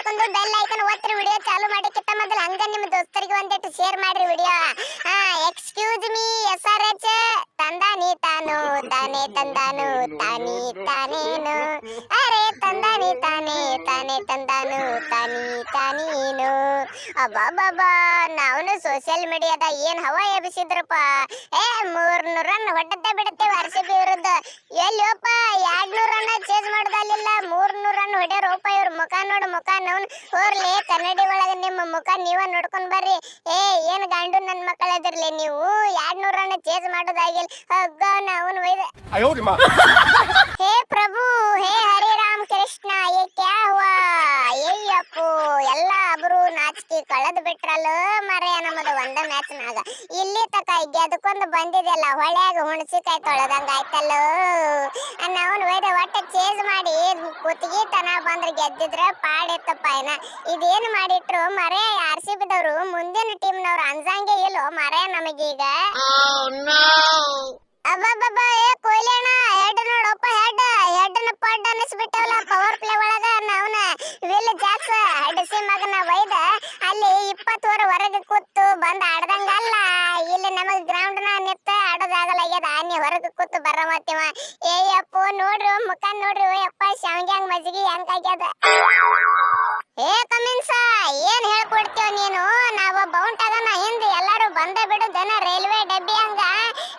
ಮಾಡ್ಕೊಂಡು bell icon ಒತ್ತಿರಿ. Video ಚಾಲು ಮಾಡಿಕ್ಕಿಂತ ಮೊದಲು ಹಂಗ ನಿಮ್ಮ ದೋಸ್ತರಿಗೆ ಒಂದಿಟ್ಟು ಶೇರ್ ಮಾಡ್ರಿ ವಿಡಿಯೋ. ಎಕ್ಸ್ಕ್ಯೂಸ್ ಮೀ SRH ತಂದಾನಿ ತಾನು ತಾನೇ ತಂದಾನು ತಾನಿ ತಾನೇನು ಅರೆ ತಂದಾನಿ ತಾನೇ ತಾನೇ ತಂದಾನು ತಾನಿ ತಾನೀನು. ಅಬ್ಬಬ್ಬಾ ನಾವು ಸೋಷಿಯಲ್ ಮೀಡಿಯಾದ ಏನ್ ಹವಾ ಎಬ್ಸಿದ್ರಪ್ಪ. 300 ರನ್ ಹೊಡೆದೇ ಬಿಡುತ್ತೆ RCB ವಿರುದ್ಧ. ಎಲ್ಲಿಯಪ್ಪ 200 ರನ್ ಚೇಸ್ ಮಾಡೋದಲ್ಲಿಲ್ಲ 300 ರನ್ ಹೊಡೆಯೋರಪ್ಪ. ಇವ್ರ ಮುಖ ನೋಡು ಮುಖ ನೋನ್ ಹೋರ್ಲಿ ಕನ್ನಡಿ ಒಳಗೆ ನಿಮ್ಮ ಮುಖ ನೀವ ನೋಡ್ಕೊಂಡ್ ಬರ್ರಿ. ಏನ್ ಗಂಡು ನನ್ ಮಕ್ಕಳ ಅದಿರ್ಲಿ ನೀವು 200 ರನ್ ಚೇಸ್ ಮಾಡೋದಾಗಿಲ್ಲ. ಹಗ್ಗ ನಾವು ಒಯ್ದೆ. ಹೇ ಪ್ರಭು ಹೇ ಹರಿ ರಾಮ್ ಕೃಷ್ಣ ಏ ಕ್ಯಾ ಹುವಾ. ಅಯ್ಯಪ್ಪು ಎಲ್ಲ ಅಬ್ರು ನಾಚಿಕೆ ಕಳೆದು ಬಿಟ್ರಲ್ಲ ಮರೆಯ ನಮ್ಮದು ಒಂದ ಮ್ಯಾಚ್ ನಾಗ. ಇಲ್ಲಿ ತಕ ಗೆದ್ಕೊಂಡ್ ಬಂದಿದೆಲ್ಲ ಹೊಳ್ಯಾಗ ಹುಣಸಿಕಾಯಿ ತೊಳೆದಂಗ ಆಯ್ತಲ್ಲ. ನಾವು ಒಯ್ದ ಒಟ್ಟ ಚೇಂಜ್ ಮಾಡಿ ಕುತ್ತಿಗೆ ತನ ಬಂದ್ರೆ ಗೆದ್ದಿದ್ರ ಪಾಡಿತ್ತಪ್ಪ. ಇದೇನು ಮಾಡಿಟ್ರು ಮರೆ RCB ದವರು ಮುಂದಿನ ಟೀಮ್ನವ್ರು ಅಂಜಂಗೆ ಇಲ್ಲೋ ಮರೆ ನಮಗೀಗ. ಅಬ್ಬಬ್ಬಬ್ಬ ಕೊಹ್ಲಿ ಅಣ್ಣ ಹೆಡ್ ನೋಡಪ್ಪ ಹೆಡ್ನ ಪಡ್ ಅನ್ನಿಸ್ಬಿಟ್ಟವಲ್ಲ ಪವರ್ ಪ್ಲೇ ಒಳಗ. ನಾವ್ನ ವಿಲ್ ಜಾಕ್ಸ್ ಹಡಿಸಿ ಮಗನ ಒಯ್ದ ಅಲ್ಲಿ 20 ಓವರ್ ಹೊರಗೆ ಕೂತು ಬಂದ್ ಆಡ್ದಂಗಲ್ಲ. ಇಲ್ಲಿ ನಮಗ್ ಗ್ರೌಂಡ್ ನ ನಿತ್ತ ಆಡೋದಾಗಲಾಗ್ಯದ. ನೀ ಹೊರಗೆ ಕೂತು ಬರಮತ್ತಿವ. ಏಯಪ್ಪು ನೋಡ್ರಿ ಮುಖ ನೋಡ್ರಿ ಯಪ್ಪ ಶಾವ್ಗ್ಯಾಂಗ್ ಮಜ್ಜಿಗೆ ಹೆಂಗ್ ಆಗ್ಯದ. ಕಮಿನ್ಸ ಏನ್ ಹೇಳ್ಕೊಡ್ತೀವ ನೀನು. ನಾವು ಬೌಂಟ್ ಆಗನ ಹಿಂದೆ ಎಲ್ಲಾರು ಬಂದ ಬಿಡುದನ ರೈಲ್ವೆ ಡಬ್ಬಿ ಹಂಗ.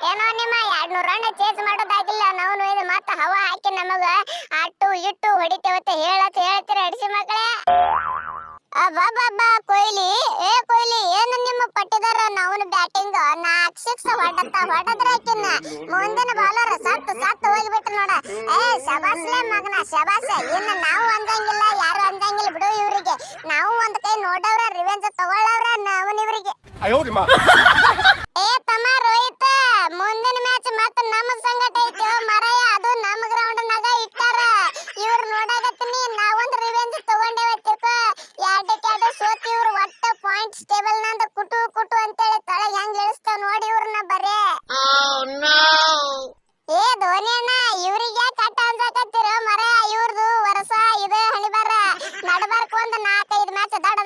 ಏನೋ ನಿಮ್ಮ 200 ರನ್ ಚೇಸ್ ಮಾಡೋದಾಗಿಲ್ಲ. ನಾವು ಇದು ಮತ್ತ ಹವಾ ಹಾಕಿ ನಮಗ ಅಟ್ಟು ಇಟ್ಟು ಹೊಡಿತೇವತ್ತೆ ಹೇಳ್ತೀರ ಅಡಿಸಿ ಮಕ್ಕಳೇ. ಅಬ್ಬಬ್ಬಬ್ಬ ಕೊಹ್ಲಿ ಕೊಹ್ಲಿ ಏನು ನಿಮ್ಮ ಪಟ್ಟಿದಾರ ನಾವು ಬ್ಯಾಟಿಂಗ್ 4 ಸಿಕ್ಸ್ ಹೊಡೆದ್ರಾಕಿನ್ನ ಮುಂದಿನ ಬಾಲರ್ ಸತ್ತು ಹೋಗಿಬಿಟ್ರು ನೋಡ. ಶಬಾಸ್ಲೆ ಮಗನ ಶಬಾಸ್. ಇನ್ನು ನಾವು ಅಂದಂಗಿಲ್ಲ ಯಾರು ಅಂದಂಗಿಲ್ಲ ಬಿಡು ಇವ್ರಿಗೆ. ನಾವು ಒಂದ್ ಕೈ ನೋಡವ್ರ ರಿವೆಂಜ್ ತಗೊಳ್ಳವ್ರ ನಾವು ಇವ್ರಿಗೆ. ತಮ್ಮ ರೋಹಿತ್ ಮುಂದಿನ ಮ್ಯಾಚ್ ಮತ್ತ ನಮ್ಮ ಸಂಗಟ ಐತಿ ಮರಯ. ಅದು ನಮ್ಮ ಗ್ರೌಂಡ್ ನಾಗ ಇಟ್ಟಾರ. ಇವ್ರು ನೋಡಾಕತ್ತೀನಿ ನಾವೊಂದ್ ರಿವೆಂಜ್ ತಗೊಂಡೇವ ತಿರ್ಕೋ. 2-2 ಸೋತಿ ಇವ್ರು ಒಟ್ಟ ಪಾಯಿಂಟ್ಸ್ ಟೇಬಲ್ ನಂದ ಕುಟು ಅಂತೇಳಿ ತಳಗ್ ಹೆಂಗ್ ಇಳಿಸ್ತಾವ ನೋಡಿ ಇವ್ರನ್ನ ಬರೇ. ಧೋನಿ ಅಣ್ಣ ಇವ್ರಿಗೆ ಕಟ್ಟ ಅನ್ಸಾಕತ್ತಿರೋ ಮರಯ. ಇವ್ರದು ವರ್ಷ ಇದು ಹಣಿಬಾರ ನಡಬಾರ್ಕ ಒಂದ್ 4-5 ಮ್ಯಾಚ್ ದಡ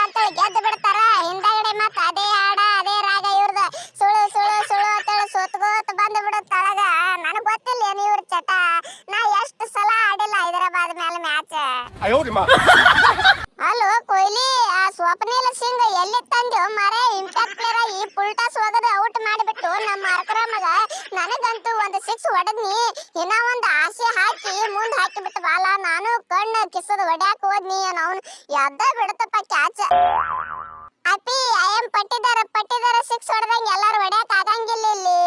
ಅಂತೇಳಿ ಗೆದ್ದು ಬಿಡ್ತಾರ. ಹಿಂದಗಡೆ ಮತ್ತ ಅದೇ ಹಾಡ ಅದೇ ರಾಗ ಇವ್ರದ. ಸುಳು ಅಂತೇಳಿ ಸೋತ್ಗೋತ ಬಂದು ಬಿಡುತ್ತ ತಳಗ. ನನಗ್ ಗೊತ್ತಿಲ್ಲ ಏನು ಇವ್ರ ಚಟ. ನಾ ಎಷ್ಟು ಸಲ ಆಡಿಲ್ಲ ಹೈದರಾಬಾದ್ ಮೇಲೆ ಮ್ಯಾಚ್. ಹಲೋ ಕೊಹ್ಲಿ ಆ ಸ್ವಪ್ನಿಲ್ ಸಿಂಗ್ ಎಲ್ಲಿ ತಂದ್ಯೋ ಮರೆ. ಇಂಪ್ಯಾಕ್ಟ್ ಪ್ಲೇಯರ್ ಈ ಫುಲ್ ಟಾಸ್ ಹೋಗದ ಔಟ್ ಮಾಡಿಬಿಟ್ಟು ನಮ್ಮ ಅರ್ಕರಾಮಗ ನನಗಂತೂ ಒಂದು 6 ಹೊಡೆದ್ನಿ. ಇನ್ನ ಒಂದು ಆಸೆ ಹಾಕಿ ಮುಂದೆ ಹಾಕಿ ಬಿಟ್ಟು ಬಾಲ. ನಾನು ಕಣ್ಣು ಕಿಸದ ಹೊಡ್ಯಾಕ ಹೋದ್ನಿ. ನಾವು ಎದ್ದ ಬಿಡುತ್ತಪ್ಪ ಕ್ಯಾಚ್. ಅಪ್ಪಿ ಐ ಎಂ ಪಟ್ಟಿದಾರ 6 ಹೊಡೆದಂಗೆ ಎಲ್ಲಾರು ಹೊಡ್ಯಾಕ ಆಗಂಗಿಲ್ಲ ಇಲ್ಲಿ.